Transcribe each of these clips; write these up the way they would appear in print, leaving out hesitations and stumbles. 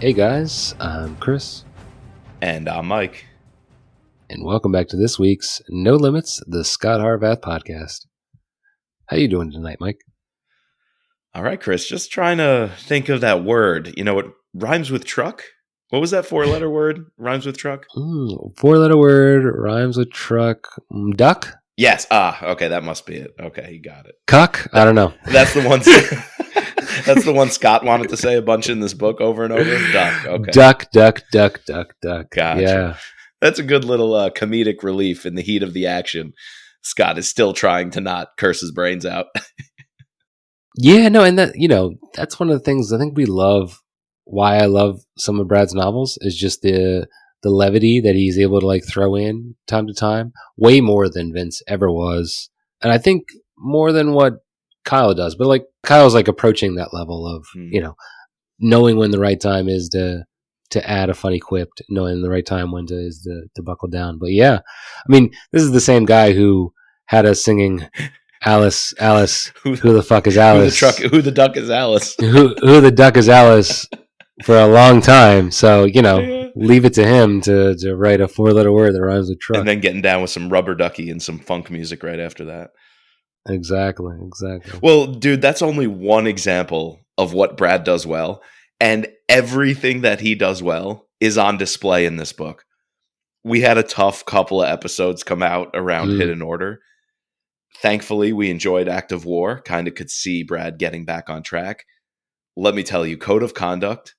Hey guys, I'm Chris, And I'm Mike. and welcome back to this week's No Limits, the Scot Harvath podcast. How you doing tonight, Mike? All right, Chris, just trying to think of that word. You know, it rhymes with truck. What was that four-letter word? Rhymes with truck? Four-letter word, rhymes with truck. Duck? Yes. Okay, that must be it. Okay, you got it. Cuck? I don't know. That's the one. That's the one Scott wanted to say a bunch in this book over and over. Duck. Okay. Duck, duck, duck, duck, duck. Gotcha. Yeah. That's a good little comedic relief in the heat of the action. Scott is still trying to not curse his brains out. Yeah, no, and that's one of the things I think we love. Why I love some of Brad's novels is just the levity that he's able to like throw in time to time, way more than Vince ever was, and I think more than what Kyle does. But like Kyle's like approaching that level of knowing when the right time is to add a funny quip, knowing the right time when to buckle down. But yeah, I mean, this is the same guy who had us singing. Alice, who the fuck is Alice? Who the duck is Alice? who the duck is Alice for a long time. So, leave it to him to write a four-letter word that rhymes with truck. And then getting down with some rubber ducky and some funk music right after that. Exactly. Well, dude, that's only one example of what Brad does well. And everything that he does well is on display in this book. We had a tough couple of episodes come out around Hidden Order. Thankfully, we enjoyed Act of War, kind of could see Brad getting back on track. Let me tell you, Code of Conduct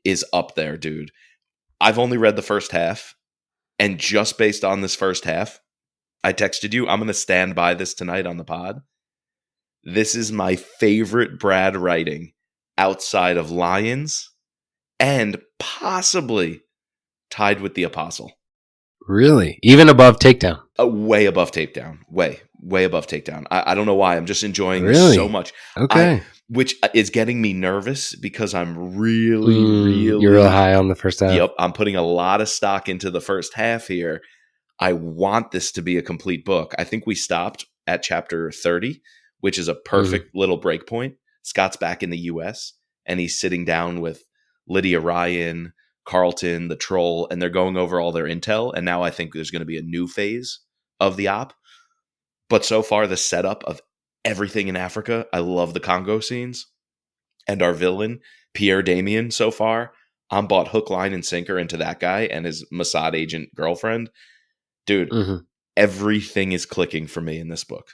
is up there, dude. I've only read the first half, and just based on this first half, I texted you, I'm going to stand by this tonight on the pod. This is my favorite Brad writing outside of Lions and possibly tied with The Apostle. Really? Even above Takedown? Way above Takedown. Way above Takedown. I don't know why. I'm just enjoying this so much. Okay. Which is getting me nervous because I'm really You're real high on the first half. Yep. I'm putting a lot of stock into the first half here. I want this to be a complete book. I think we stopped at chapter 30, which is a perfect little break point. Scott's back in the U.S. and he's sitting down with Lydia Ryan, Carlton, the troll, and they're going over all their intel. And now I think there's going to be a new phase of the op. But so far, the setup of everything in Africa, I love the Congo scenes. And our villain, Pierre Damien, so far, I'm bought hook, line, and sinker into that guy and his Mossad agent girlfriend. Dude, everything is clicking for me in this book.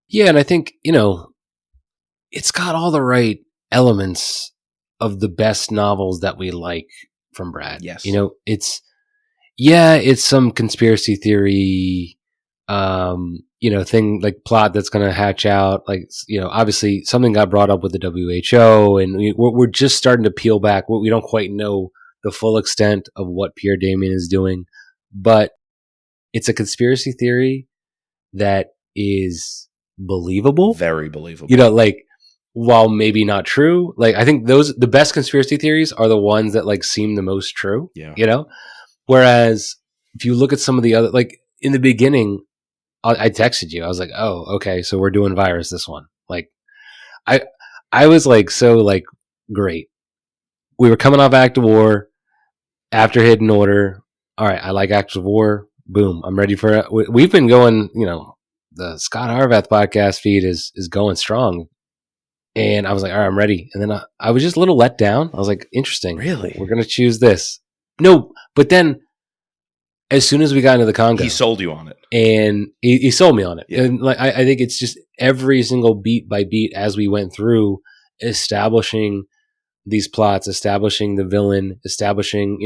Yeah, and I think, it's got all the right elements of the best novels that we like from Brad. Yes. It's some conspiracy theory thing like plot that's going to hatch out. Like, obviously something got brought up with the WHO and we're just starting to peel back. We don't quite know the full extent of what Pierre Damien is doing, but it's a conspiracy theory that is believable. Very believable. While maybe not true, like I think the best conspiracy theories are the ones that like seem the most true. Yeah. Whereas if you look at some of the other, like in the beginning, I texted you. I was like, "Oh, okay, so we're doing virus this one." Like, I was like, so like great. We were coming off Act of War, after Hidden Order. All right, I like Act of War. Boom, I'm ready for it. We've been going. The Scot Harvath podcast feed is going strong. And I was like, all right, I'm ready. And then I was just a little let down. I was like, interesting. Really? We're going to choose this. No, but then as soon as we got into the Congo. He sold you on it. And he sold me on it. Yeah. And like I think it's just every single beat by beat as we went through establishing these plots, establishing the villain, establishing,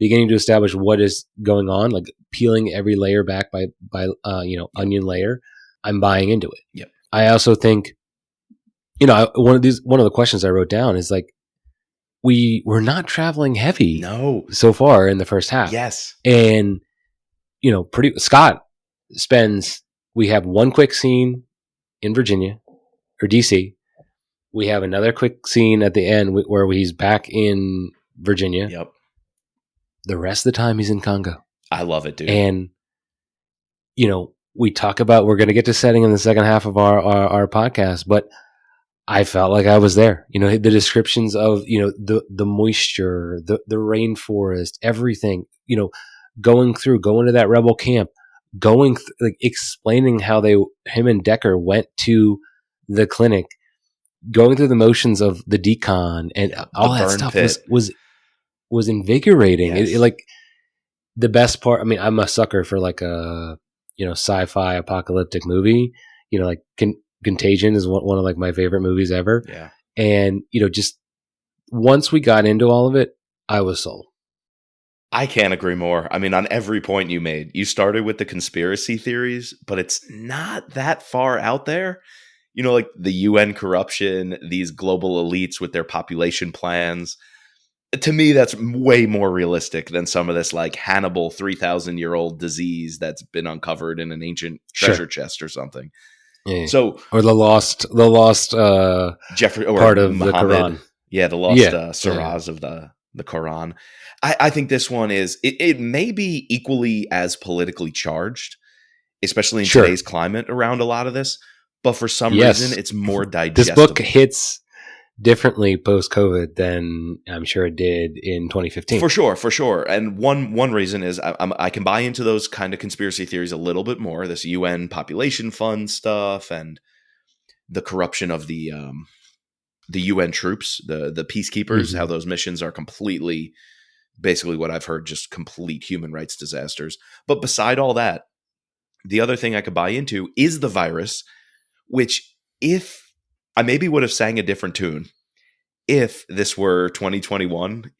beginning to establish what is going on, like peeling every layer back by onion layer. I'm buying into it. Yep. I also think one of the questions I wrote down is like, we're not traveling heavy so far in the first half. Yes. And, Scott we have one quick scene in Virginia or DC. We have another quick scene at the end where he's back in Virginia. Yep. The rest of the time he's in Congo. I love it, dude. And, we talk about, we're going to get to setting in the second half of our podcast, but I felt like I was there. The descriptions of, the moisture, the rainforest, everything, going to that rebel camp, like explaining how him and Decker went to the clinic, going through the motions of the decon and all that stuff pit. was invigorating. Yes. It like the best part. I mean, I'm a sucker for like a, sci-fi apocalyptic movie, like Contagion is one of like my favorite movies ever. Yeah. And, just once we got into all of it, I was sold. I can't agree more. I mean, on every point you made, you started with the conspiracy theories, but it's not that far out there. Like the UN corruption, these global elites with their population plans. To me, that's way more realistic than some of this like Hannibal 3,000-year-old disease that's been uncovered in an ancient treasure chest or something. Yeah. So, or the lost Jeffrey or part of Muhammad, the Quran. Yeah, the lost surahs of the Quran. I think this one is it may be equally as politically charged, especially in today's climate around a lot of this. But for some reason, it's more digestible. This book hits differently post-COVID than I'm sure it did in 2015. For sure. And one reason is I can buy into those kind of conspiracy theories a little bit more. This UN population fund stuff and the corruption of the UN troops, the peacekeepers, how those missions are completely, basically what I've heard, just complete human rights disasters. But beside all that, the other thing I could buy into is the virus, which if I maybe would have sang a different tune if this were 2021,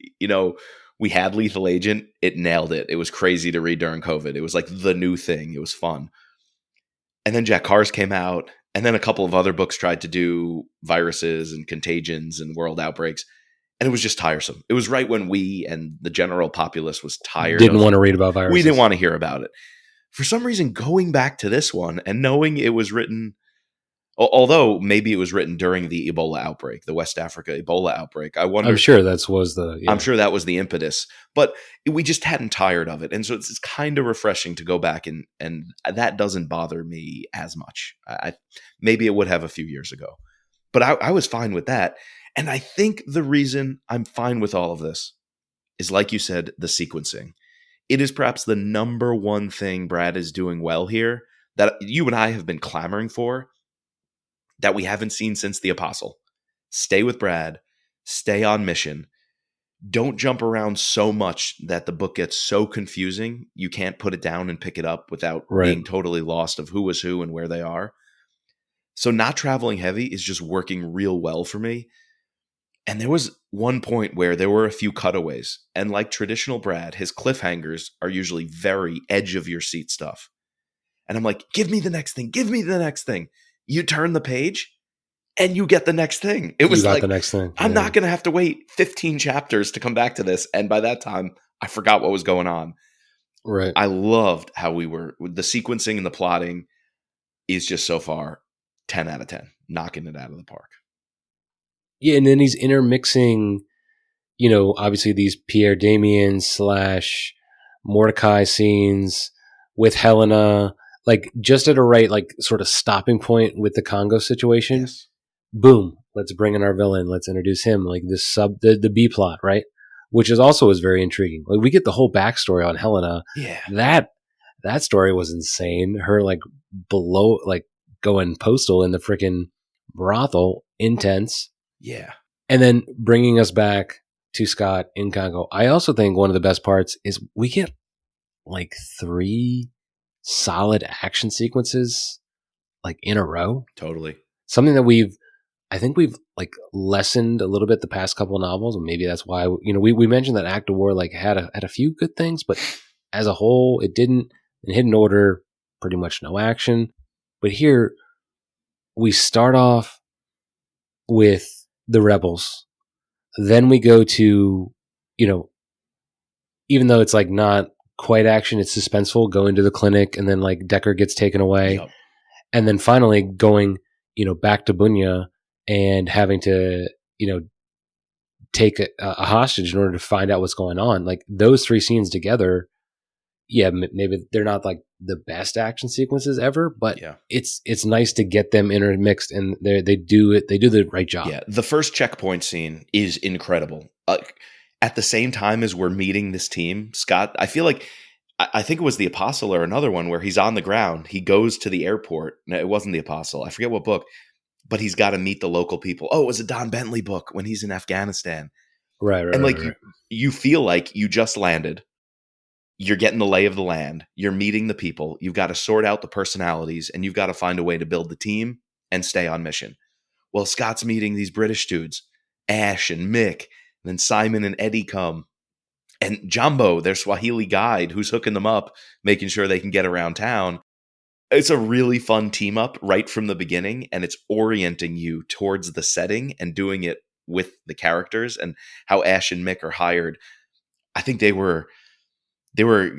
we had Lethal Agent. It nailed it. It was crazy to read during COVID. It was like the new thing. It was fun. And then Jack Cars came out. And then a couple of other books tried to do viruses and contagions and world outbreaks. And it was just tiresome. It was right when we and the general populace was tired. Didn't want to read about viruses. We didn't want to hear about it. For some reason, going back to this one and knowing it was written, although maybe it was written during the Ebola outbreak, the West Africa Ebola outbreak. I wonder. I'm sure that was the impetus, but we just hadn't tired of it, and so it's kind of refreshing to go back and that doesn't bother me as much. Maybe it would have a few years ago, but I was fine with that, and I think the reason I'm fine with all of this is, like you said, the sequencing. It is perhaps the number one thing Brad is doing well here that you and I have been clamoring for, that we haven't seen since The Apostle. Stay with Brad. Stay on mission. Don't jump around so much that the book gets so confusing you can't put it down and pick it up without being totally lost of who was who and where they are. So not traveling heavy is just working real well for me. And there was one point where there were a few cutaways. And like traditional Brad, his cliffhangers are usually very edge of your seat stuff. And I'm like, give me the next thing. Give me the next thing. You turn the page and you get the next thing. It was like, the next thing. I'm not going to have to wait 15 chapters to come back to this. And by that time, I forgot what was going on. Right. I loved how the sequencing and the plotting is just so far 10 out of 10, knocking it out of the park. Yeah. And then he's intermixing, obviously these Pierre Damien / Mordecai scenes with Helena, like just at a right, like sort of stopping point with the Congo situation. Yes. Boom. Let's bring in our villain. Let's introduce him. Like this the B plot, right? Which is also very intriguing. Like we get the whole backstory on Helena. Yeah. That story was insane. Her like below, like going postal in the freaking brothel. Intense. Yeah. And then bringing us back to Scot in Congo. I also think one of the best parts is we get like 3 solid action sequences like in a row. Totally. Something that I think we've like lessened a little bit the past couple of novels, and maybe that's why we mentioned that Act of War like had a few good things, but as a whole it didn't. In Hidden Order, pretty much no action. But here we start off with the rebels. Then we go to, even though it's like not quite action, it's suspenseful, going to the clinic, and then like Decker gets taken away. Yep. And then finally going, back to Bunya and having to, take a hostage in order to find out what's going on. Like those 3 scenes together, maybe they're not like the best action sequences ever, but Yeah. it's nice to get them intermixed, and they do the right job. Yeah, the first checkpoint scene is incredible. At the same time as we're meeting this team, Scott, I feel like I think it was the Apostle or another one where he's on the ground. He goes to the airport. No, it wasn't the Apostle. I forget what book, but he's got to meet the local people. Oh, it was a Don Bentley book when he's in Afghanistan. Right. And like right. you feel like you just landed. You're getting the lay of the land. You're meeting the people. You've got to sort out the personalities, and you've got to find a way to build the team and stay on mission. Well, Scott's meeting these British dudes, Ash and Mick, and then Simon and Eddie come. And Jumbo, their Swahili guide, who's hooking them up, making sure they can get around town. It's a really fun team up right from the beginning, and it's orienting you towards the setting and doing it with the characters and how Ash and Mick are hired. I think they were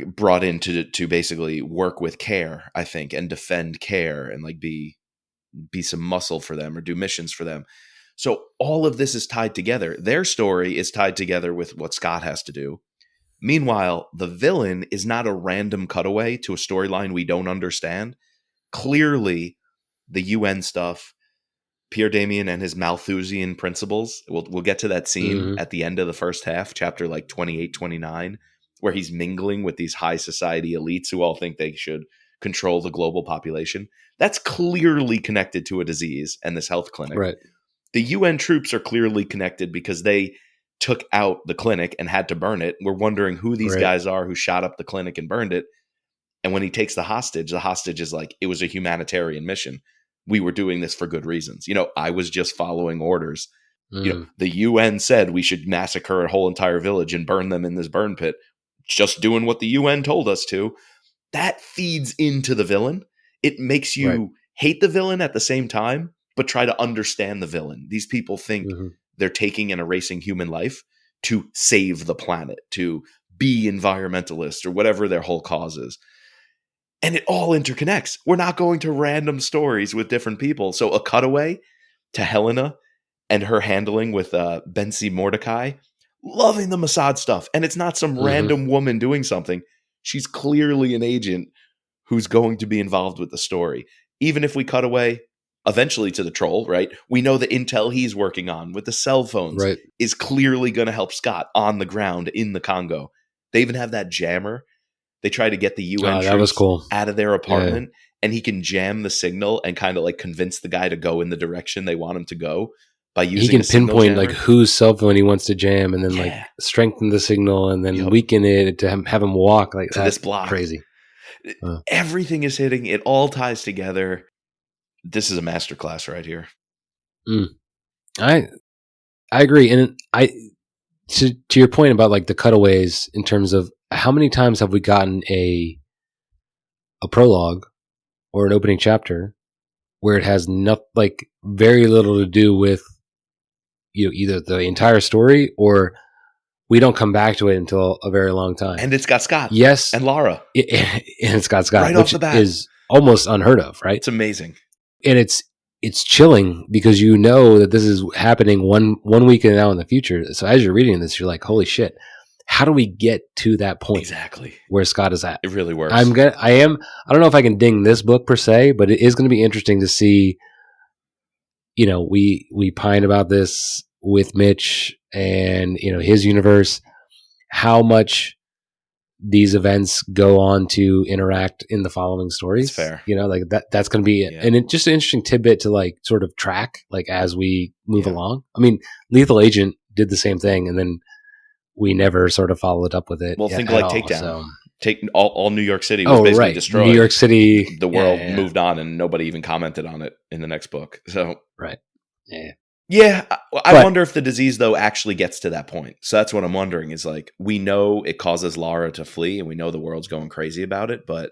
brought in to basically work with Care, I think, and defend Care and like be some muscle for them or do missions for them. So all of this is tied together. Their story is tied together with what Scott has to do. Meanwhile, the villain is not a random cutaway to a storyline we don't understand. Clearly, the UN stuff, Pierre Damien and his Malthusian principles, we'll get to that scene at the end of the first half, chapter like 28, 29, where he's mingling with these high society elites who all think they should control the global population. That's clearly connected to a disease and this health clinic. Right. The UN troops are clearly connected because they took out the clinic and had to burn it. We're wondering who these guys are who shot up the clinic and burned it. And when he takes the hostage is like, it was a humanitarian mission. We were doing this for good reasons. I was just following orders. The UN said we should massacre a whole entire village and burn them in this burn pit. Just doing what the UN told us to. That feeds into the villain. It makes you hate the villain at the same time, but try to understand the villain. These people think they're taking and erasing human life to save the planet, to be environmentalists or whatever their whole cause is. And it all interconnects. We're not going to random stories with different people. So a cutaway to Helena and her handling with Bensi Mordecai, loving the Mossad stuff. And it's not some random woman doing something. She's clearly an agent who's going to be involved with the story. Even if we cut away eventually to the troll, right? We know the intel he's working on with the cell phones is clearly going to help Scott on the ground in the Congo. They even have that jammer. They try to get the UN troops out of their apartment, and he can jam the signal and kind of like convince the guy to go in the direction they want him to go by using. He can pinpoint like whose cell phone he wants to jam, and then like strengthen the signal, and then weaken it to have him walk like to this block. Crazy. Everything is hitting. It all ties together. This is a masterclass right here. I agree, and to your point about like the cutaways in terms of how many times have we gotten a prologue or an opening chapter where it has like very little to do with either the entire story, or we don't come back to it until a very long time. And it's got Scott. Yes. And Lara. And it's got Scott, right which off the bat. Is almost unheard of, right? It's amazing. And it's chilling because that this is happening one week and now in the future. So as you're reading this, you're like, holy shit, how do we get to that point? Exactly. Where Scott is at? It really works. I don't know if I can ding this book per se, but it is going to be interesting to see, we pine about this with Mitch and, his universe, how much these events go on to interact in the following stories. That's fair. Like that's going to be it. And just an interesting tidbit to like sort of track, like as we move along. I mean, Lethal Agent did the same thing, and then we never sort of followed up with it. Well, think like Takedown. So. Take all New York City was basically destroyed. New York City. The world moved on, and nobody even commented on it in the next book. So right. Yeah. Yeah, I wonder if the disease, though, actually gets to that point. So that's what I'm wondering is like, we know it causes Lara to flee and we know the world's going crazy about it. But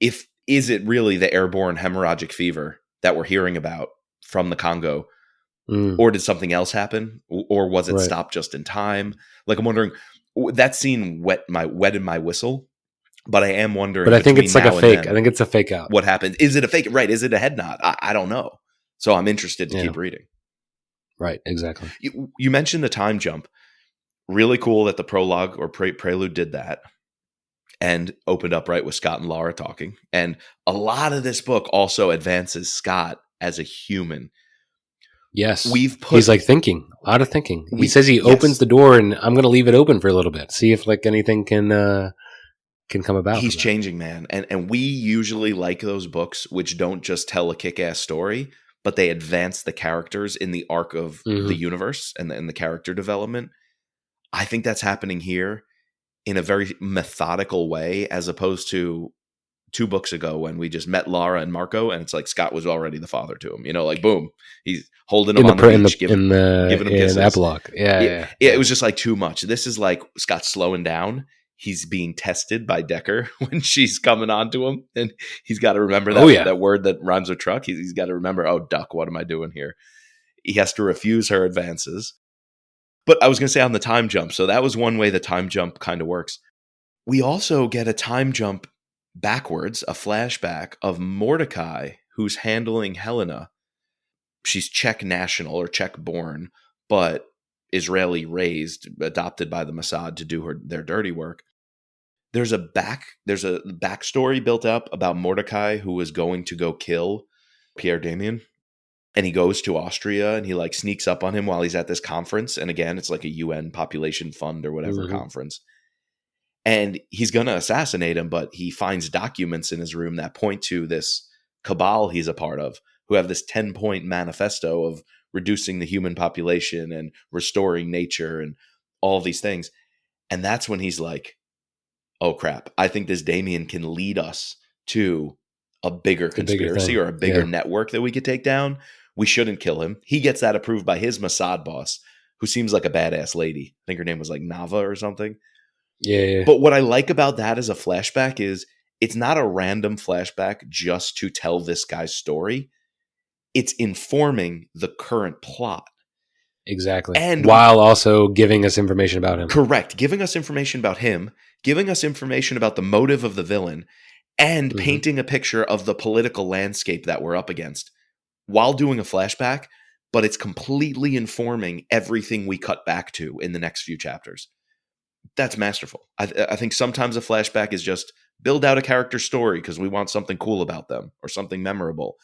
is it really the airborne hemorrhagic fever that we're hearing about from the Congo? Or did something else happen? Or was it stopped just in time? Like, I'm wondering, that scene wetted my whistle. But I am wondering. But I think it's like a fake. I think it's a fake out. What happened? Is it a fake? Right. Is it a head nod? I don't know. So I'm interested to keep reading. Right, exactly. You mentioned the time jump. Really cool that the prologue or prelude did that. and opened up right with Scott and Laura talking. And a lot of this book also advances Scott as a human. Yes. We've put He's like thinking, a lot of thinking. He we says he yes. opens the door and I'm going to leave it open for a little bit. See if like anything can come about. He's from that. changing, man. And we usually like those books which don't just tell a kick-ass story, but they advance the characters in the arc of the universe and the character development. I think that's happening here in a very methodical way, as opposed to 2 books ago when we just met Lara and Marco, and it's like Scott was already the father to him. You know, like boom, he's holding him on the beach, giving him kisses. Epilogue. Yeah, It was just like too much. This is like Scott's slowing down. He's being tested by Decker when she's coming on to him, and he's got to remember that that word that rhymes with truck. He's got to remember, oh, duck, what am I doing here? He has to refuse her advances. But I was going to say on the time jump. So that was one way the time jump kind of works. We also get a time jump backwards, a flashback of Mordecai, who's handling Helena. She's Czech national or Czech born, but Israeli raised, adopted by the Mossad to do their dirty work. There's a backstory built up about Mordecai, who was going to go kill Pierre Damien. And he goes to Austria and he like sneaks up on him while he's at this conference. And again, it's like a UN population fund or whatever conference. And he's going to assassinate him, but he finds documents in his room that point to this cabal he's a part of, who have this 10-point manifesto of reducing the human population and restoring nature and all these things. And that's when he's like, oh crap, I think this Damien can lead us to a bigger conspiracy or a bigger network that we could take down. We shouldn't kill him. He gets that approved by his Mossad boss, who seems like a badass lady. I think her name was like Nava or something. Yeah. But what I like about that as a flashback is it's not a random flashback just to tell this guy's story. It's informing the current plot. Exactly. And while also giving us information about him. Correct. Giving us information about him, giving us information about the motive of the villain, and painting a picture of the political landscape that we're up against while doing a flashback, but it's completely informing everything we cut back to in the next few chapters. That's masterful. I think sometimes a flashback is just build out a character story because we want something cool about them or something memorable.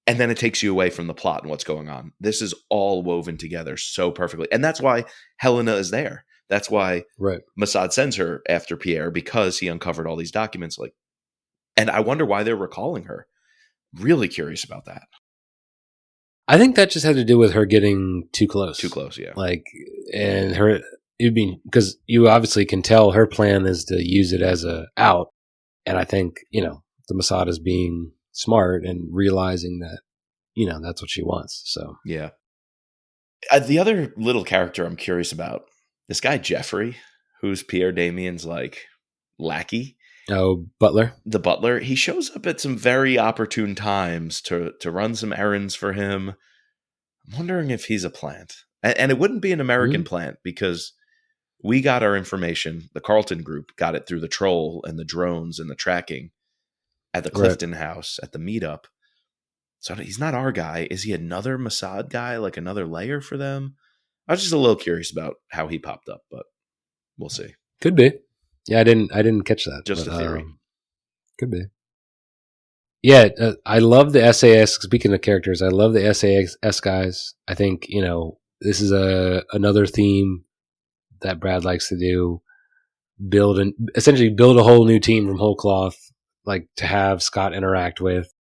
And then it takes you away from the plot and what's going on. This is all woven together so perfectly. And that's why Helena is there. That's why Mossad sends her after Pierre, because he uncovered all these documents. And I wonder why they're recalling her. Really curious about that. I think that just had to do with her getting too close. Too close, yeah. And her, it'd be because you obviously can tell her plan is to use it as a out. And I think, the Mossad is being smart and realizing that, that's what she wants. So, yeah. The other little character I'm curious about, this guy, Jeffrey, who's Pierre Damien's lackey. Oh, butler. The butler. He shows up at some very opportune times to run some errands for him. I'm wondering if he's a plant. And it wouldn't be an American plant, because we got our information, the Carlton group got it through the troll and the drones and the tracking at the Clifton house at the meetup. So he's not our guy. Is he another Mossad guy, like another layer for them? I was just a little curious about how he popped up, but we'll see. Could be. Yeah, I didn't catch that. Just a theory. Could be. Yeah, I love the SAS. Speaking of characters, I love the SAS guys. I think, this is another theme that Brad likes to do. Essentially build a whole new team from whole cloth, to have Scott interact with,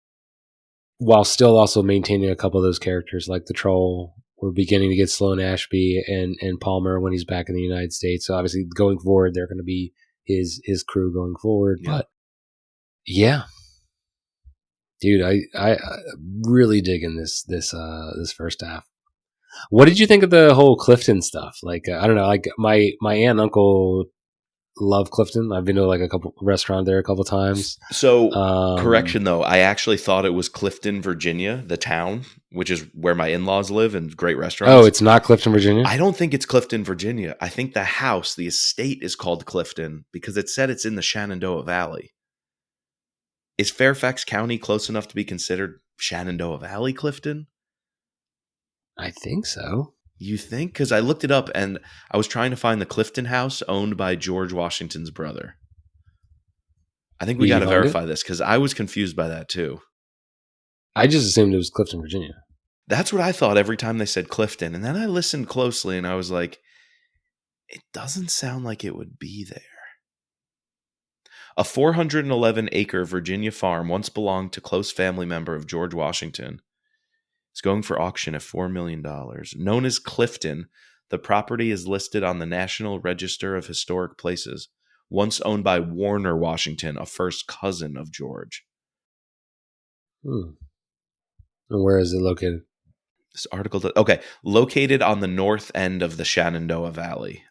while still also maintaining a couple of those characters like the troll. We're beginning to get Sloan Ashby and Palmer when he's back in the United States. So obviously going forward, they're going to be his crew going forward. Yeah. But yeah, dude, I really digging this first half. What did you think of the whole Clifton stuff? I don't know, my aunt and uncle love Clifton. I've been to a couple restaurant there a couple times. So correction though, I actually thought it was Clifton, Virginia, the town, which is where my in-laws live and great restaurants. Oh, it's not Clifton, Virginia? I don't think it's Clifton, Virginia. I think the house, the estate, is called Clifton because it said it's in the Shenandoah Valley. Is Fairfax County close enough to be considered Shenandoah Valley, Clifton? I think so. You think? Because I looked it up and I was trying to find the Clifton house owned by George Washington's brother. I think we Did got you to find it? verify this because I was confused by that too. I just assumed it was Clifton, Virginia. That's what I thought every time they said Clifton. And then I listened closely and I was like, it doesn't sound like it would be there. A 411-acre Virginia farm once belonged to close family member of George Washington. It's going for auction at $4 million. Known as Clifton, the property is listed on the National Register of Historic Places, once owned by Warner Washington, a first cousin of George. And where is it located? This article, okay, located on the north end of the Shenandoah Valley.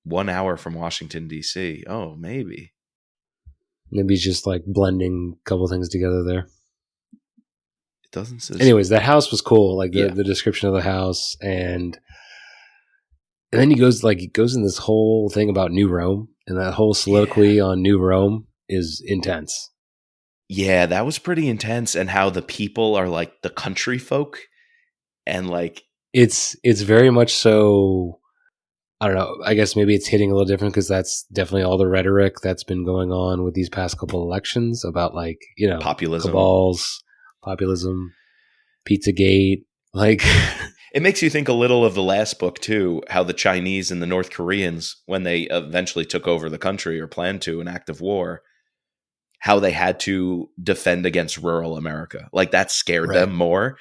1 hour from Washington, D.C. Oh, maybe. Maybe it's just like blending a couple things together there. It doesn't say. Anyways, that house was cool. Like Yeah. the description of the house, and then he goes in this whole thing about New Rome, and that whole soliloquy on New Rome is intense. Yeah, that was pretty intense, and how the people are like the country folk, and like it's very much so. I don't know. I guess maybe it's hitting a little different because that's definitely all the rhetoric that's been going on with these past couple elections about like, you know, populism, cabals, populism, Pizzagate. Like, it makes you think a little of the last book too, how the Chinese and the North Koreans, when they eventually took over the country or planned to an act of war, how they had to defend against rural America. Like that scared them more.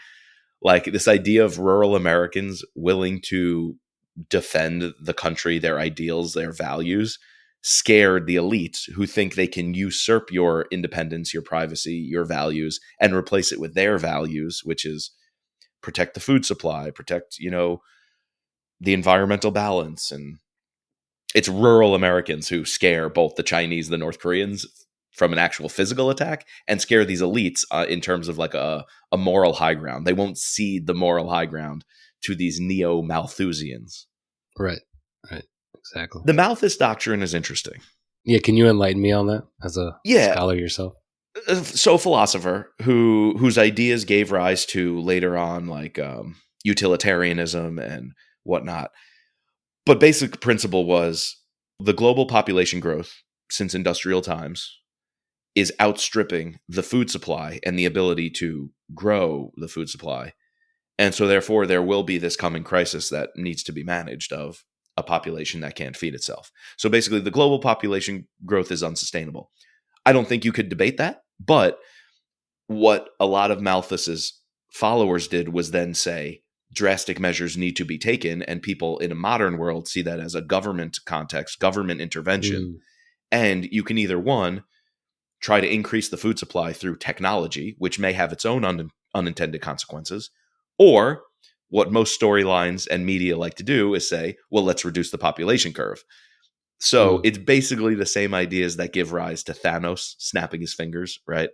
Like this idea of rural Americans willing to defend the country, their ideals, their values, scared the elites who think they can usurp your independence, your privacy, your values, and replace it with their values, which is protect the food supply, protect, you know, the environmental balance. And it's rural Americans who scare both the Chinese, the North Koreans from an actual physical attack, and scare these elites in terms of like a moral high ground. They won't cede the moral high ground to these neo-Malthusians. Right. Exactly. The Malthus doctrine is interesting. Yeah, can you enlighten me on that as a scholar yourself? So a philosopher whose ideas gave rise to later on like utilitarianism and whatnot. But basic principle was the global population growth since industrial times is outstripping the food supply and the ability to grow the food supply. And so therefore there will be this coming crisis that needs to be managed of a population that can't feed itself. So basically the global population growth is unsustainable. I don't think you could debate that, but what a lot of Malthus's followers did was then say drastic measures need to be taken, and people in a modern world see that as a government context, government intervention. And you can either, one, try to increase the food supply through technology, which may have its own unintended consequences, or what most storylines and media like to do is say, well, let's reduce the population curve. So it's basically the same ideas that give rise to Thanos snapping his fingers, right?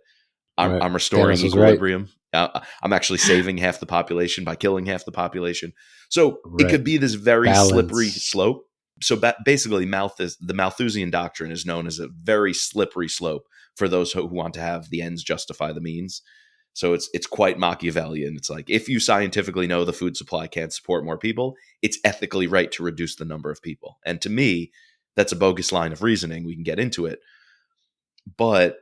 I'm restoring equilibrium. Right. I'm actually saving half the population by killing half the population. So it could be this very slippery slope. So basically, the Malthusian doctrine is known as a very slippery slope for those who want to have the ends justify the means. So it's quite Machiavellian. It's like, if you scientifically know the food supply can't support more people, it's ethically right to reduce the number of people. And to me, that's a bogus line of reasoning. We can get into it. But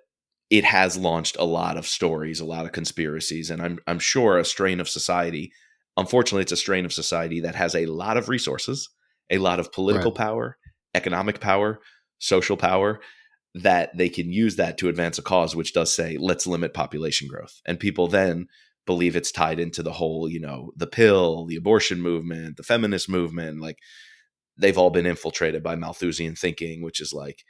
it has launched a lot of stories, a lot of conspiracies, and I'm sure a strain of society. Unfortunately, it's a strain of society that has a lot of resources, a lot of political power, economic power, social power, that they can use that to advance a cause, which does say, let's limit population growth. And people then believe it's tied into the whole, you know, the pill, the abortion movement, the feminist movement. Like, they've all been infiltrated by Malthusian thinking, which is like,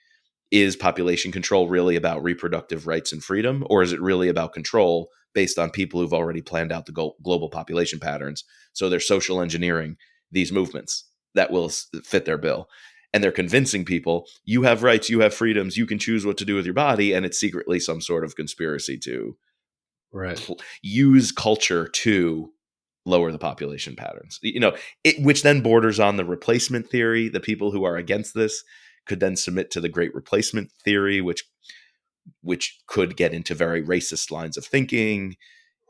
is population control really about reproductive rights and freedom, or is it really about control based on people who've already planned out the global population patterns? So they're social engineering these movements that will fit their bill. And they're convincing people, you have rights, you have freedoms, you can choose what to do with your body. And it's secretly some sort of conspiracy to use culture to lower the population patterns, you know, which then borders on the replacement theory. The people who are against this could then submit to the Great Replacement theory, which could get into very racist lines of thinking.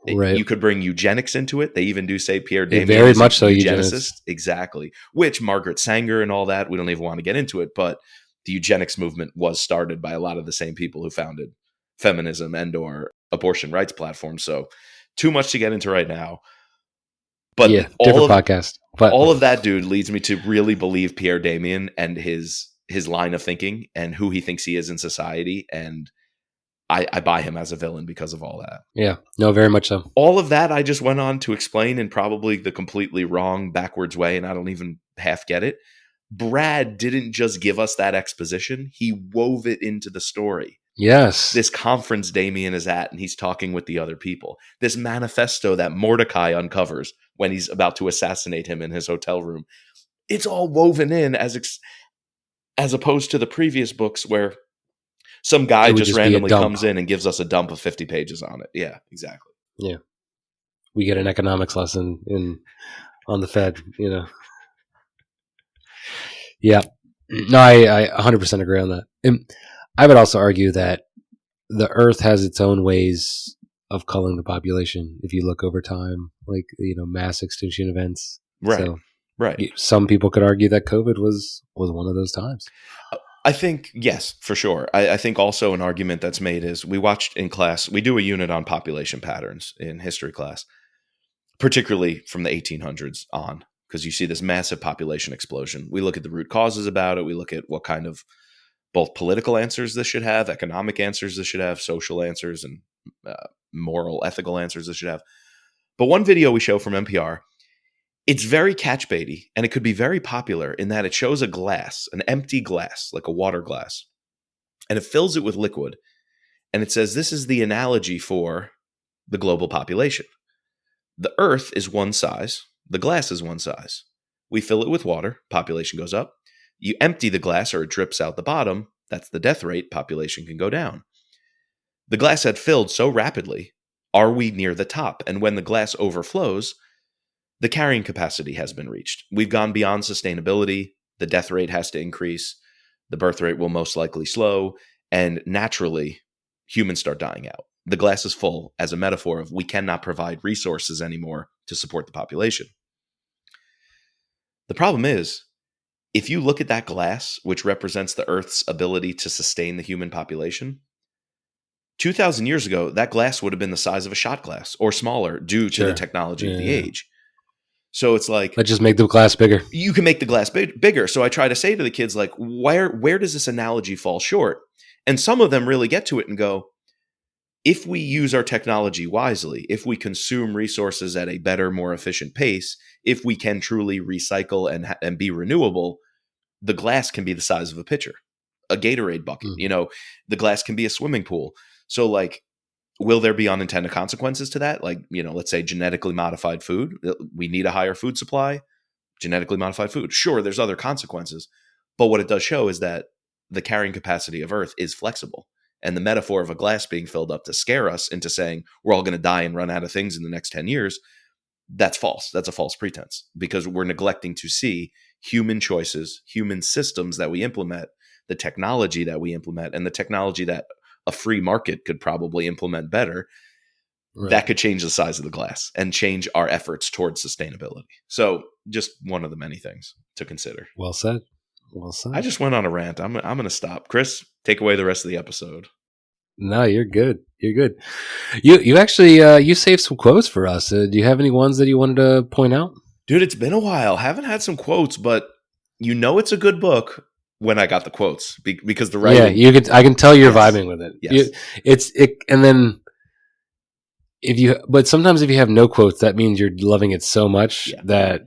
You could bring eugenics into it. They even do say Pierre Damien is a eugenicist. Exactly. Which Margaret Sanger and all that, we don't even want to get into it, but the eugenics movement was started by a lot of the same people who founded feminism and or abortion rights platforms. So too much to get into right now. But yeah, different podcast. But all of that, dude, leads me to really believe Pierre Damien and his line of thinking and who he thinks he is in society. And I buy him as a villain because of all that. yeah, no, very much so. All of that I just went on to explain in probably the completely wrong, backwards way, and I don't even half get it. Brad didn't just give us that exposition. He wove it into the story. Yes. This conference Damien is at, and he's talking with the other people. This manifesto that Mordecai uncovers when he's about to assassinate him in his hotel room. It's all woven in as opposed to the previous books where some guy just randomly comes in and gives us a dump of 50 pages on it. Yeah, exactly. Yeah. We get an economics lesson on the Fed, you know. Yeah. No, I 100% agree on that. And I would also argue that the Earth has its own ways of culling the population if you look over time, like, you know, mass extinction events. Right. So, right. Some people could argue that COVID was one of those times. I think, yes, for sure. I think also an argument that's made is we watched in class, we do a unit on population patterns in history class, particularly from the 1800s on, because you see this massive population explosion. We look at the root causes about it. We look at what kind of both political answers this should have, economic answers this should have, social answers, and moral, ethical answers this should have. But one video we show from NPR, it's very catch baity, and it could be very popular in that it shows a glass, an empty glass, like a water glass, and it fills it with liquid. And it says, this is the analogy for the global population. The Earth is one size. The glass is one size. We fill it with water. Population goes up. You empty the glass or it drips out the bottom. That's the death rate. Population can go down. The glass had filled so rapidly. Are we near the top? And when the glass overflows, the carrying capacity has been reached. We've gone beyond sustainability. The death rate has to increase. The birth rate will most likely slow. And naturally, humans start dying out. The glass is full as a metaphor of we cannot provide resources anymore to support the population. The problem is, if you look at that glass, which represents the Earth's ability to sustain the human population, 2,000 years ago, that glass would have been the size of a shot glass or smaller due to the technology of the age. So it's like, let's just make the glass bigger. You can make the glass bigger. So I try to say to the kids, like, where does this analogy fall short? And some of them really get to it and go, if we use our technology wisely, if we consume resources at a better, more efficient pace, if we can truly recycle and be renewable, the glass can be the size of a pitcher, a Gatorade bucket. You know, the glass can be a swimming pool. So like, will there be unintended consequences to that? Like, you know, let's say genetically modified food. We need a higher food supply, genetically modified food. Sure, there's other consequences. But what it does show is that the carrying capacity of Earth is flexible. And the metaphor of a glass being filled up to scare us into saying we're all going to die and run out of things in the next 10 years, that's false. That's a false pretense because we're neglecting to see human choices, human systems that we implement, the technology that we implement, and the technology that a free market could probably implement better. Right. That could change the size of the glass and change our efforts towards sustainability. So just one of the many things to consider. Well said. Well said. I just went on a rant. I'm going to stop. Chris, take away the rest of the episode. No, you're good. You're good. You actually you saved some quotes for us. Do you have any ones that you wanted to point out? Dude, it's been a while. Haven't had some quotes, but you know it's a good book when I got the quotes because the writing. Yeah, I can tell you're vibing with it. Yes. And then but sometimes if you have no quotes, that means you're loving it so much that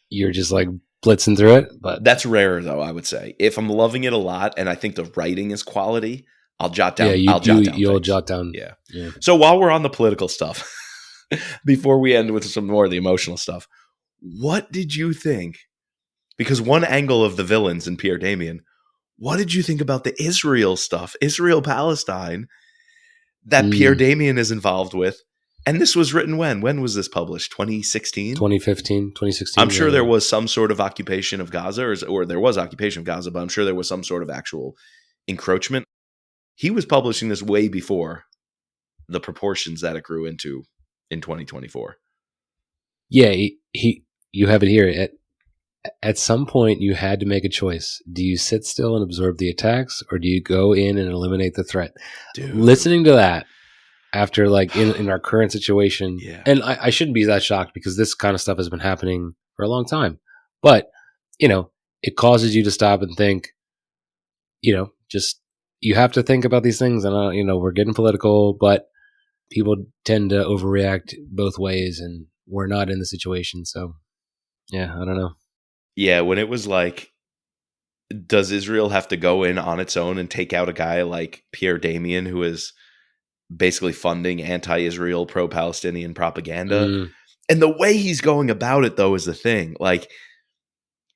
you're just like blitzing through it. But that's rare, though. I would say if I'm loving it a lot and I think the writing is quality, I'll jot down. You'll jot down. Yeah. So while we're on the political stuff, before we end with some more of the emotional stuff, what did you think? Because one angle of the villains in Pierre Damien, what did you think about the Israel stuff, Israel-Palestine, that Pierre Damien is involved with? And this was written when? When was this published? 2016? 2015, 2016. I'm sure there was some sort of occupation of Gaza, or there was occupation of Gaza, but I'm sure there was some sort of actual encroachment. He was publishing this way before the proportions that it grew into in 2024. Yeah, you have it here. at some point you had to make a choice. Do you sit still and absorb the attacks, or do you go in and eliminate the threat? Dude. Listening to that after like in our current situation, Yeah. and I shouldn't be that shocked because this kind of stuff has been happening for a long time. But, it causes you to stop and think, just you have to think about these things. And, we're getting political, but people tend to overreact both ways, and we're not in the situation. So, yeah, I don't know. Yeah, when it was like, does Israel have to go in on its own and take out a guy like Pierre Damien, who is basically funding anti-Israel, pro-Palestinian propaganda? Mm, And the way he's going about it, though, is the thing. Like,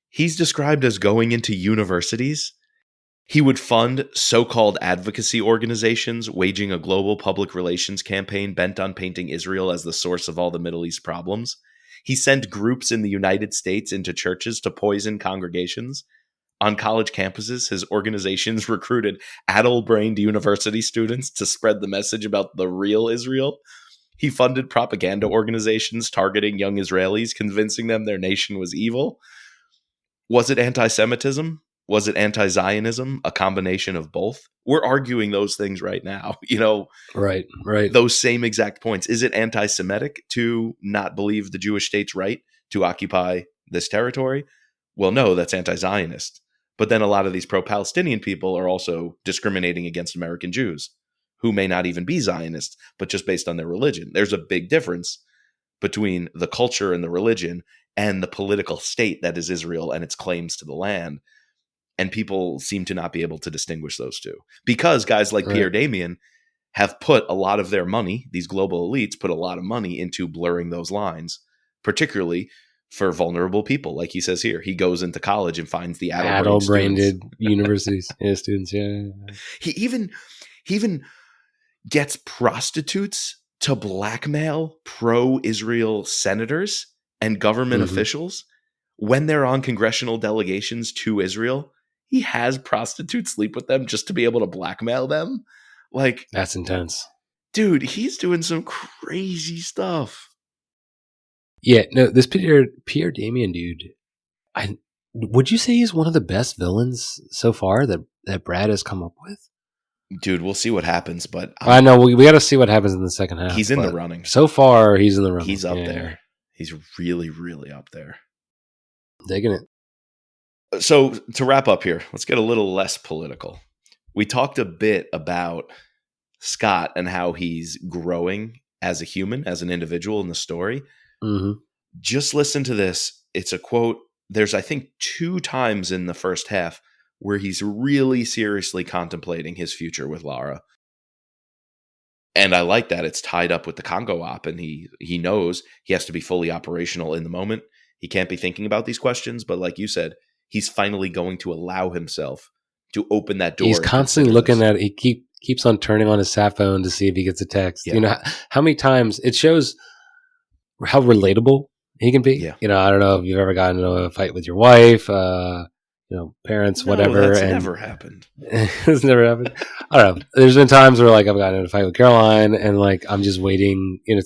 he's described as going into universities. He would fund so-called advocacy organizations waging a global public relations campaign bent on painting Israel as the source of all the Middle East problems. He sent groups in the United States into churches to poison congregations. On college campuses, his organizations recruited addle-brained university students to spread the message about the real Israel. He funded propaganda organizations targeting young Israelis, convincing them their nation was evil. Was it anti-Semitism? Was it anti-Zionism? A combination of both? We're arguing those things right now. right. Those same exact points. Is it anti-Semitic to not believe the Jewish state's right to occupy this territory? Well, no, that's anti-Zionist. But then a lot of these pro-Palestinian people are also discriminating against American Jews, who may not even be Zionists, but just based on their religion. There's a big difference between the culture and the religion and the political state that is Israel and its claims to the land. And people seem to not be able to distinguish those two. Because guys like Pierre Damien have put a lot of their money, these global elites put a lot of money into blurring those lines, particularly for vulnerable people. Like he says here, he goes into college and finds the addle-brained universities. Yeah, students, yeah. He even gets prostitutes to blackmail pro-Israel senators and government officials when they're on congressional delegations to Israel. He has prostitutes sleep with them just to be able to blackmail them. Like, that's intense. Dude, he's doing some crazy stuff. Yeah, no, this Pierre Damien dude, would you say he's one of the best villains so far that Brad has come up with? Dude, we'll see what happens, but I know we got to see what happens in the second half. He's in the running. So far, he's in the running. He's up there. He's really, really up there. Digging it. So to wrap up here, let's get a little less political. We talked a bit about Scot and how he's growing as a human, as an individual in the story. Mm-hmm. Just listen to this. It's a quote. There's, I think, 2 times in the first half where he's really seriously contemplating his future with Lara. And I like that it's tied up with the Congo op, and he knows he has to be fully operational in the moment. He can't be thinking about these questions, but like you said, he's finally going to allow himself to open that door. He's constantly looking at it. He keeps on turning on his sat phone to see if he gets a text. Yeah. How many times it shows how relatable he can be. Yeah. I don't know if you've ever gotten into a fight with your wife, parents, whatever. That's never happened. It's never happened. I don't know. There's been times where like I've gotten in a fight with Caroline and like I'm just waiting, and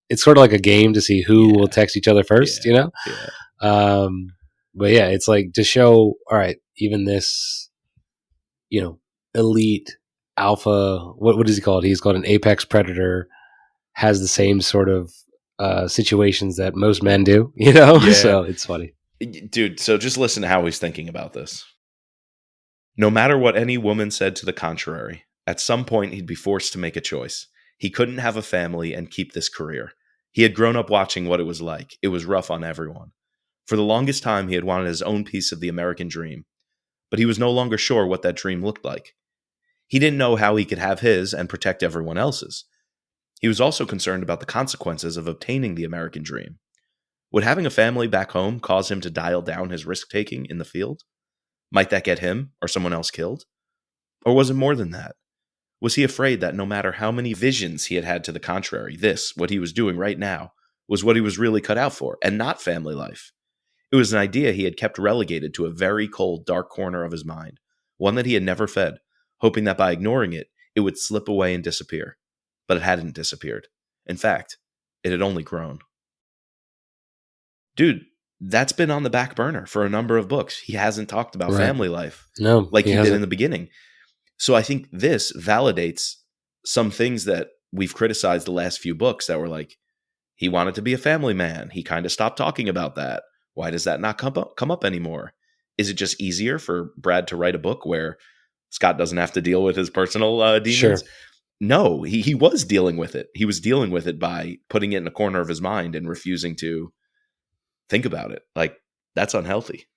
it's sort of like a game to see who will text each other first, Yeah. But yeah, it's like to show, all right, even this, elite alpha, what is he called? He's called an apex predator, has the same sort of situations that most men do, So it's funny. Dude, so just listen to how he's thinking about this. No matter what any woman said to the contrary, at some point he'd be forced to make a choice. He couldn't have a family and keep this career. He had grown up watching what it was like. It was rough on everyone. For the longest time, he had wanted his own piece of the American dream, but he was no longer sure what that dream looked like. He didn't know how he could have his and protect everyone else's. He was also concerned about the consequences of obtaining the American dream. Would having a family back home cause him to dial down his risk-taking in the field? Might that get him or someone else killed? Or was it more than that? Was he afraid that no matter how many visions he had had to the contrary, this, what he was doing right now, was what he was really cut out for, and not family life? It was an idea he had kept relegated to a very cold, dark corner of his mind, one that he had never fed, hoping that by ignoring it, it would slip away and disappear. But it hadn't disappeared. In fact, it had only grown. Dude, that's been on the back burner for a number of books. He hasn't talked about Right. family life No, like he did hasn't. in the beginning. So I think this validates some things that we've criticized the last few books that were like, he wanted to be a family man. He kind of stopped talking about that. Why does that not come up anymore? Is it just easier for Brad to write a book where Scott doesn't have to deal with his personal demons? Sure. No, he was dealing with it. He was dealing with it by putting it in a corner of his mind and refusing to think about it. Like, that's unhealthy.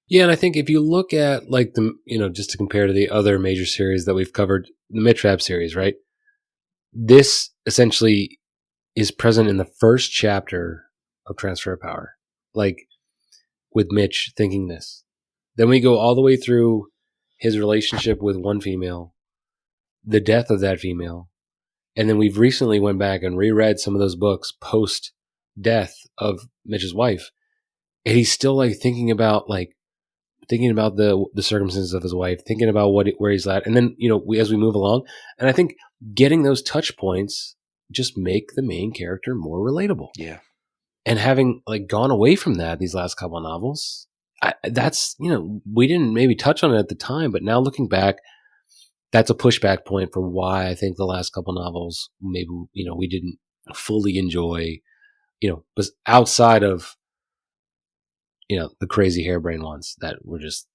Yeah, and I think if you look at like the, just to compare to the other major series that we've covered, the Mitrab series, right? This essentially is present in the first chapter of Transfer of Power, like with Mitch thinking this. Then we go all the way through his relationship with one female, the death of that female, and then we've recently went back and reread some of those books post death of Mitch's wife, and he's still like thinking about the circumstances of his wife, thinking about where he's at, and then as we move along, and I think getting those touch points just make the main character more relatable. Yeah, and having like gone away from that these last couple of novels, that's we didn't maybe touch on it at the time, but now looking back, that's a pushback point for why I think the last couple of novels maybe we didn't fully enjoy, but outside of the crazy harebrained ones that were just,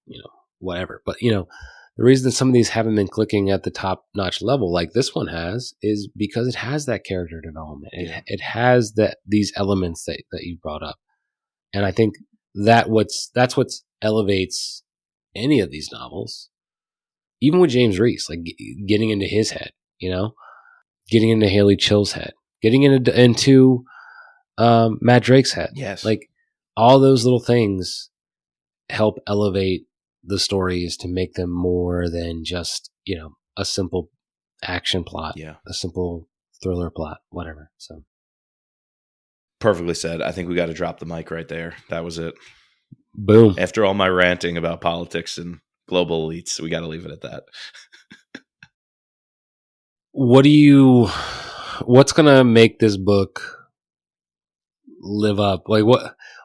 whatever. But, the reason that some of these haven't been clicking at the top notch level like this one has is because it has that character development. Yeah. It has these elements that you brought up. And I think that's what elevates any of these novels, even with James Reese, like getting into his head, getting into Haley Chill's head, getting into Matt Drake's head. Yes. Like, all those little things help elevate the stories to make them more than just, a simple action plot, a simple thriller plot, whatever. So, perfectly said. I think we got to drop the mic right there. That was it. Boom. After all my ranting about politics and global elites, we got to leave it at that. What's going to make this book live up? Like,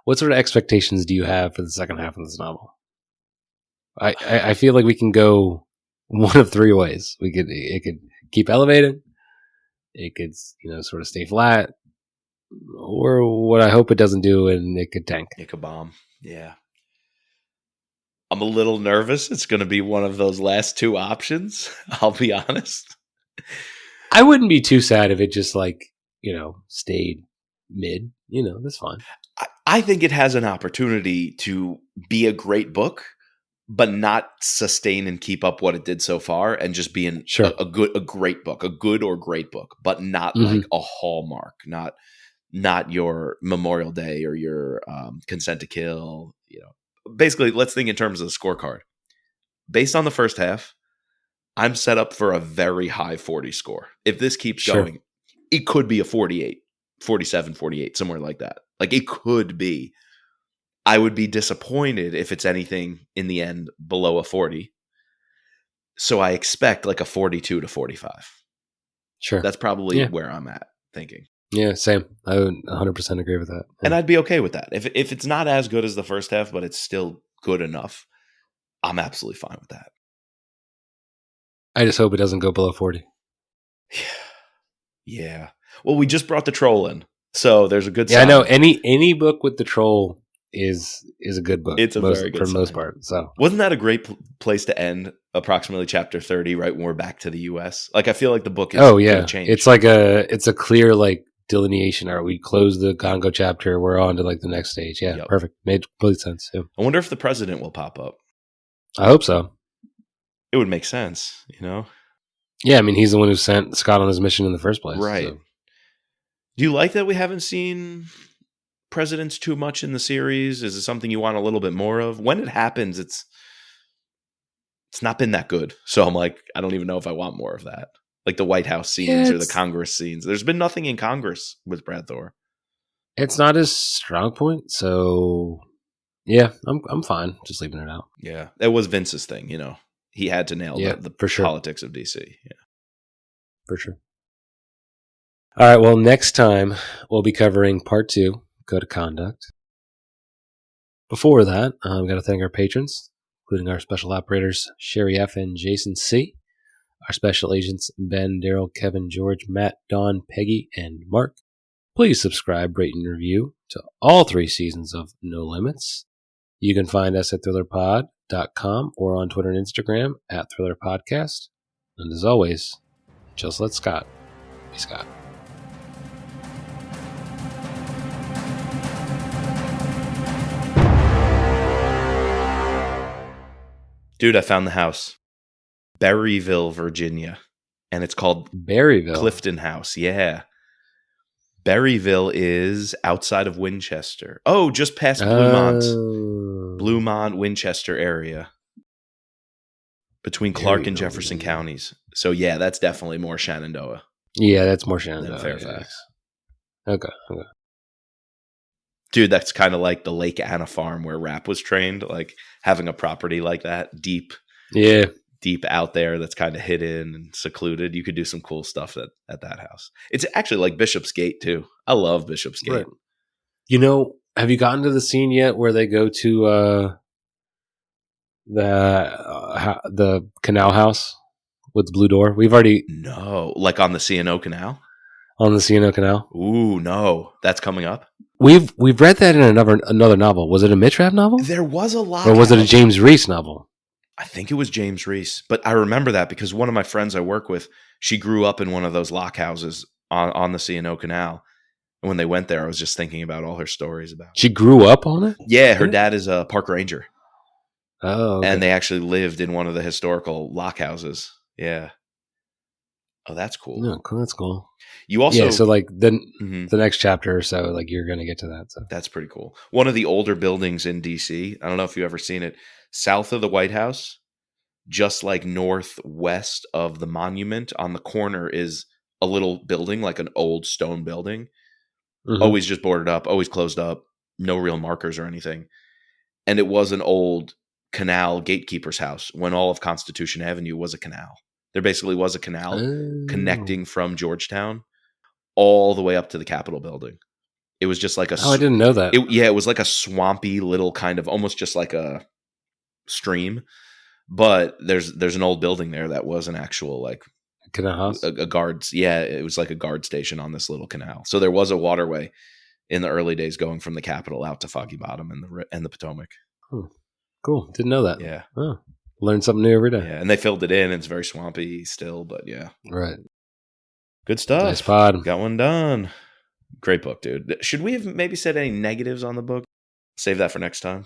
what sort of expectations do you have for the second half of this novel? I feel like we can go one of three ways. It could keep elevating, it could sort of stay flat, or what I hope it doesn't do, and it could tank. It could bomb. Yeah. I'm a little nervous. It's going to be one of those last two options. I'll be honest. I wouldn't be too sad if it just stayed mid. That's fine. I think it has an opportunity to be a great book, but not sustain and keep up what it did so far, and just be a great book, a good or great book, but not like a hallmark, not your Memorial Day or your Consent to Kill. Basically, let's think in terms of the scorecard. Based on the first half, I'm set up for a very high 40 score. If this keeps going, it could be a 48, 47, 48, somewhere like that. Like, it could be. I would be disappointed if it's anything in the end below a 40. So I expect like a 42 to 45. Sure. That's probably where I'm at thinking. Yeah, same. I would 100% agree with that. And I'd be okay with that. If it's not as good as the first half, but it's still good enough, I'm absolutely fine with that. I just hope it doesn't go below 40. Yeah. Well, we just brought the troll in, so there's a good sign. Yeah, I know. Any book with the troll is a good book. It's a very good for sign. The most part. So, wasn't that a great place to end? Approximately chapter 30, right when we're back to the U.S. Like, I feel like the book is going to change. It's like it's a clear delineation. All right, we close the Congo chapter. We're on to the next stage. Yeah, perfect. Made complete sense. Yeah. I wonder if the president will pop up. I hope so. It would make sense, Yeah, I mean, he's the one who sent Scott on his mission in the first place. Right. So. Do you like that we haven't seen presidents too much in the series? Is it something you want a little bit more of? When it happens, it's not been that good. So I'm like, I don't even know if I want more of that. Like the White House scenes or the Congress scenes. There's been nothing in Congress with Brad Thor. It's not his strong point. So yeah, I'm fine just leaving it out. Yeah. That was Vince's thing, He had to nail the for sure. Politics of DC. Yeah. For sure. All right. Well, next time we'll be covering part 2, Code of Conduct. Before that, we've got to thank our patrons, including our special operators, Sherry F. and Jason C., our special agents, Ben, Daryl, Kevin, George, Matt, Don, Peggy, and Mark. Please subscribe, rate, and review to all 3 seasons of No Limits. You can find us at thrillerpod.com or on Twitter and Instagram at thrillerpodcast. And as always, just let Scott be Scott. Dude, I found the house. Berryville, Virginia. And it's called Berryville. Clifton House. Yeah. Berryville is outside of Winchester. Oh, just past Bluemont. Bluemont, Winchester area. Between Clark and Jefferson counties. So, yeah, that's definitely more Shenandoah. Yeah, that's more Shenandoah. Than Fairfax. Yeah. Okay. Dude, that's kind of like the Lake Anna farm where Rapp was trained. Like having a property like that, deep out there that's kind of hidden and secluded. You could do some cool stuff at that house. It's actually like Bishopsgate, too. I love Bishopsgate. Right. You know, have you gotten to the scene yet where they go to the canal house with the blue door? We've already... No. Like on the C&O Canal? On the C&O Canal? Ooh, no. That's coming up? We've read that in another novel. Was it a Mitch Rapp novel? There was a lot. Or was it a James Reese novel? I think it was James Reese. But I remember that because one of my friends I work with, she grew up in one of those lock houses on the C&O Canal. And when they went there, I was just thinking about all her stories about it. She grew up on it? Yeah, her dad is a park ranger. Oh, okay. And they actually lived in one of the historical lock houses. Yeah. Oh, that's cool. Yeah, cool. That's cool. You also, so like the next chapter or so, like you're going to get to that. So that's pretty cool. One of the older buildings in DC. I don't know if you've ever seen it. South of the White House, just like northwest of the monument, on the corner is a little building, like an old stone building. Always just boarded up, always closed up, no real markers or anything. And it was an old canal gatekeeper's house when all of Constitution Avenue was a canal. There basically was a canal connecting from Georgetown all the way up to the Capitol building. It was just like a... I didn't know that. It was like a swampy little kind of, almost just like a stream. But there's an old building there that was an actual like... Canal house? A guards. Yeah, it was like a guard station on this little canal. So there was a waterway in the early days going from the Capitol out to Foggy Bottom and the Potomac. Cool. Didn't know that. Yeah. Oh. Learn something new every day. Yeah, and they filled it in. It's very swampy still, but yeah. Right. Good stuff. Nice pod. Got one done. Great book, dude. Should we have maybe said any negatives on the book? Save that for next time.